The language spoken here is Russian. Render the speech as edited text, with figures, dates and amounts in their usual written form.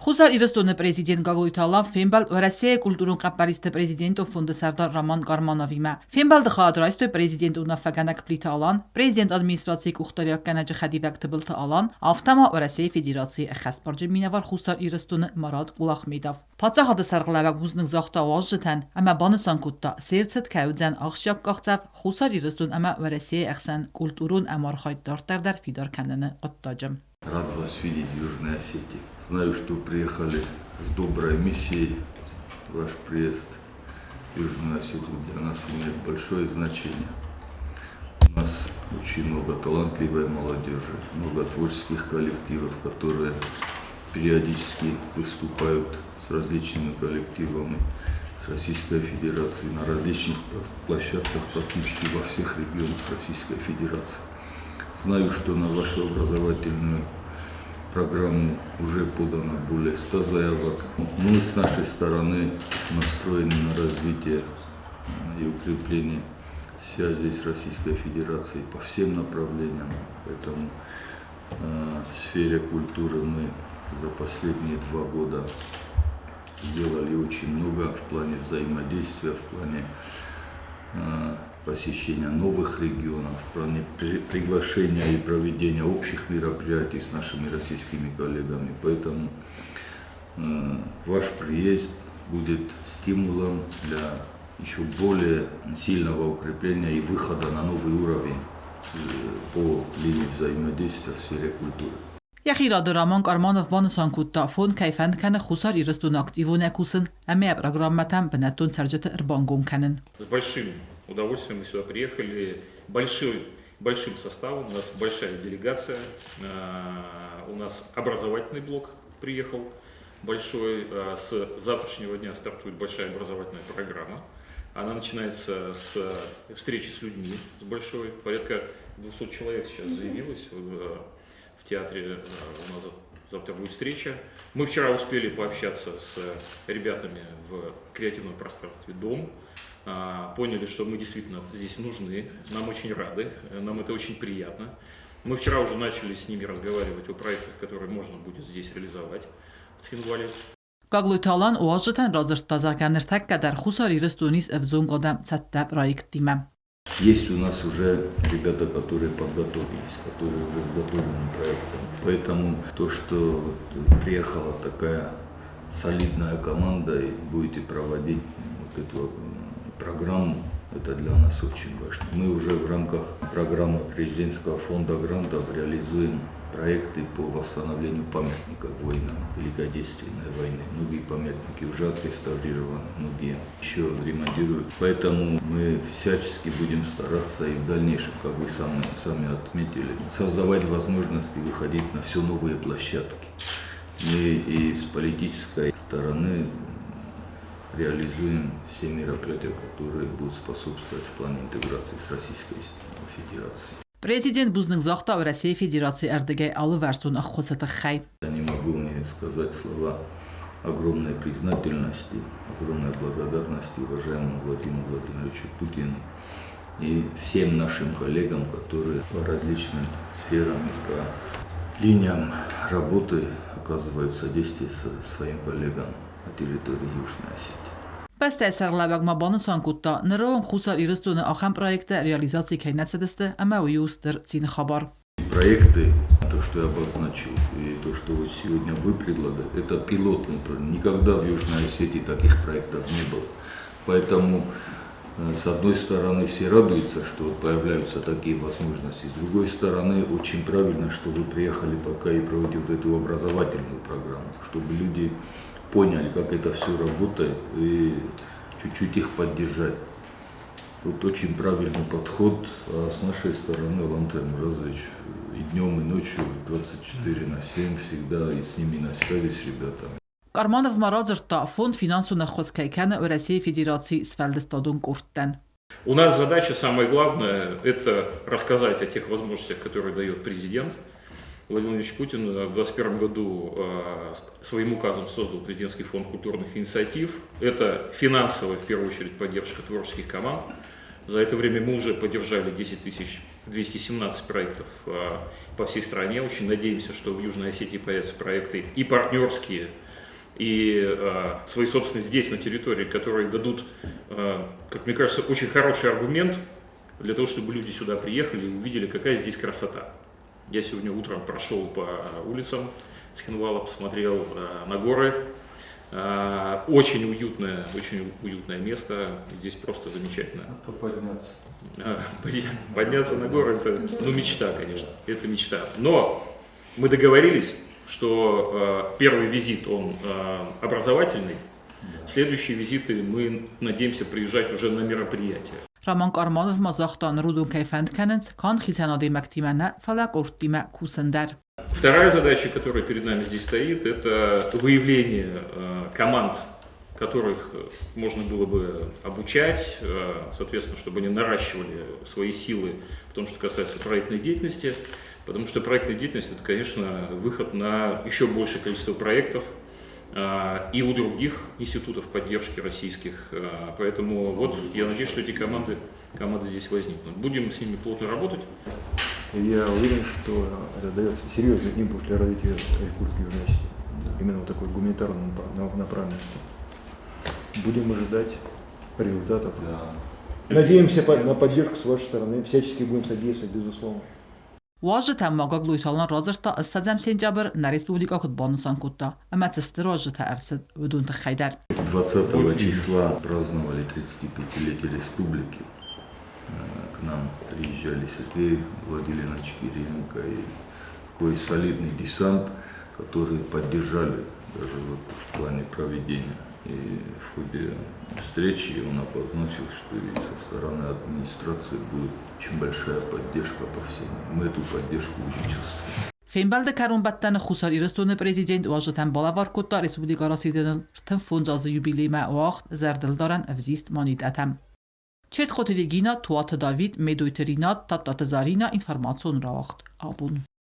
Խուսար Իրստոնը prezident Գագլույթալավ Ֆեմբալ Ռոսիա կուլտուրուն կապարիստը prezidentով ֆոնդը Սարդար Ռաման Կարմանովիմա Ֆեմբալ դխադրայստո prezident ունաֆագանակ պլիտալան prezident ադմինիստրացիի կուխտարյակ կանաճ խադիվակ տբլթ ալան ավտամա Ռոսիա Ֆեդերացիի խասպարջի մինավար Խուսար Իրստոնը Մարադ Ղուլախմեդով Փածախադը սարղլավակ բուզնիկ զախտա օժտան ամա բանսանկուտա սերցդ կայուձան աղշակ կաղծավ Խուսար Իրստոն ամա Ռոսիա ախսան կուլտուրուն ամարխայ դարտարդար Ֆիդор կանանը ոտտաջım Рад вас видеть в Южной Осетии. Знаю, что приехали с доброй миссией. Ваш приезд в Южную Осетию для нас имеет большое значение. У нас очень много талантливой молодежи, много творческих коллективов, которые периодически выступают с различными коллективами с Российской Федерации на различных площадках практически во всех регионах Российской Федерации. Знаю, что на вашу образовательную программу уже подано более 100 заявок. Мы с нашей стороны настроены на развитие и укрепление связей с Российской Федерацией по всем направлениям. Поэтому в сфере культуры мы за последние 2 года сделали очень много в плане взаимодействия, в плане посещения новых регионов, в плане приглашения и проведения общих мероприятий с нашими российскими коллегами. Поэтому ваш приезд будет стимулом для еще более сильного укрепления и выхода на новый уровень по линии взаимодействия в сфере культуры. Яхира Раман Карманов бонусанкутта фон кайфанд кана Хусар Ирстон активун акусен амя программатам бенатон сарджата ирбангун канен. С большим удовольствием мы сюда приехали, большим составом, у нас большая делегация, у нас образовательный блок приехал большой, с завтрашнего дня стартует большая образовательная программа. Она начинается с встречи с людьми, с большой, порядка 200 человек сейчас заявилось в театре, у нас завтра будет встреча. Мы вчера успели пообщаться с ребятами в креативном пространстве «Дом», поняли, что мы действительно здесь нужны, нам очень рады, нам это очень приятно. Мы вчера уже начали с ними разговаривать о проектах, которые можно будет здесь реализовать в Цхинвале. Գագլույթալան ու աժտան ռազրտազականերթակ կադար Խուսար Իրստոնիս evzon qodam ցատտա проектима. Есть у нас уже ребята, которые подготовились, которые уже с готовым проектом. Поэтому то, что приехала такая солидная команда и будете проводить вот эту программу, это для нас очень важно. Мы уже в рамках программы президентского фонда грантов реализуем проекты по восстановлению памятников воинам Великой Отечественной войны. Многие памятники уже отреставрированы, многие еще ремонтируют. Поэтому мы всячески будем стараться и в дальнейшем, как вы сами отметили, создавать возможности выходить на все новые площадки. Мы и с политической стороны реализуем все мероприятия, которые будут способствовать в плане интеграции с Российской Федерацией. Президент Бузник Захта России Федерации РДГ Алуверсун Аххосата Хай. Я не могу не сказать слова огромной признательности, огромной благодарности уважаемому Владимиру Владимировичу Путину и всем нашим коллегам, которые по различным сферам и по линиям работы оказывают содействие своим коллегам на территории Южной Осетии. Пестесарлабак бонусанкутта нером Хусар Ирстона ахам проекта реализации кейнацедесте амауюстер цин хабар. Проекты, то, что я обозначил, и то, что вот сегодня вы предлагаете, это пилотный проект. Никогда в Южной Осетии таких проектов не было. Поэтому, с одной стороны, все радуются, что появляются такие возможности. С другой стороны, очень правильно, что вы приехали пока и проводите вот эту образовательную программу, чтобы люди поняли, как это все работает, и чуть-чуть их поддержать. Вот очень правильный подход, а с нашей стороны, Алантер Муразович, и днем, и ночью, 24/7, всегда и с ними на связи, с ребятами. Карманов Маразерта, фонд финансу нахвоскайкана у России Федерации Сфельдестадун Куртен. У нас задача, самое главное, это рассказать о тех возможностях, которые дает президент. Владимир Владимирович Путин в 2021 году своим указом создал президентский фонд культурных инициатив. Это финансовая, в первую очередь, поддержка творческих команд. За это время мы уже поддержали 10 217 проектов по всей стране. Очень надеемся, что в Южной Осетии появятся проекты и партнерские и свои собственные здесь, на территории, которые дадут, как мне кажется, очень хороший аргумент для того, чтобы люди сюда приехали и увидели, какая здесь красота. Я сегодня утром прошел по улицам Цхинвала, посмотрел на горы. Очень уютное место, здесь просто замечательно. А то подняться. Подняться на горы, это мечта, конечно, это мечта. Но мы договорились, что первый визит, он образовательный, следующие визиты мы надеемся приезжать уже на мероприятия. Raman Qarmanov mazaqtan rudun kayfand kanens kan xizanadi maktimana falak urtima kusender. Вторая задача, которая перед нами здесь стоит, это выявление команд, которых можно было бы обучать, соответственно, чтобы они наращивали свои силы в том, что касается проектной деятельности, потому что проектная деятельность – это, конечно, выход на еще большее количество проектов и у других институтов поддержки российских, поэтому вот я надеюсь, что эти команды здесь возникнут. Будем с ними плотно работать. Я уверен, что это дает серьезный импульс для развития Республики Южная Осетия, именно вот такой гуманитарной направленности. Будем ожидать результатов. Да. Надеемся на поддержку с вашей стороны, всячески будем содействовать, безусловно. Важжета магоглуйталан розерта ассадзам сентябрь на Республика Худбонусан Кутта, а мацесты розжета арсад вдунта хайдар. 20 числа праздновали 35-летие республики. К нам приезжали Сергей Владимирович Кириенко и такой солидный десант, который поддержали даже вот в плане проведения. И в ходе встречи он обозначил, что и со стороны администрации будет очень большая поддержка по всем. Мы эту поддержку уже чувствуем. Фейнбалда Карумбаттан Хусар Ирстон президент Важжетан Балавар Кутта Республика Расиден Ртенфунзаз юбилейма Уахт Зардалдаран Авзист Манид Атам. Черт Хотелегина Туат Давид Медуйтеринат Тататазарина информацион Равахт Абун.